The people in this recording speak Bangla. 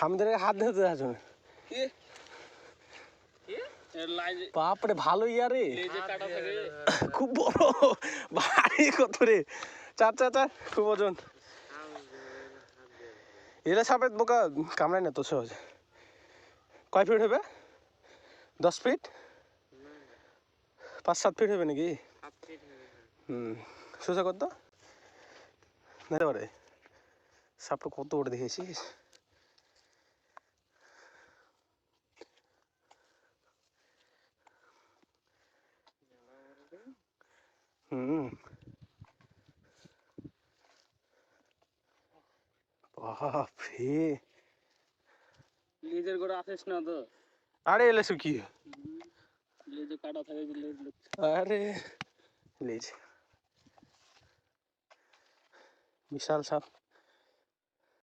আমাদের হাত ধরতে আসো বাপরে ভালো ইয়ারে খুব বড় ভারী কত রে চার চার চার খুব ওজন এরা সাপের বোকা কামড়ায় না তো সহজ কয় ফিট হবে 10 ফিট 5-7 ফিট হবে নাকি সোজা কত না পারে সাপটা কত বড় দেখেছিস বাপরে লেজের গোড়া আসিস না তো আরে এলেছো কি লেজে কাটা থাকে লেজ আরে লেজ বিশাল সাপ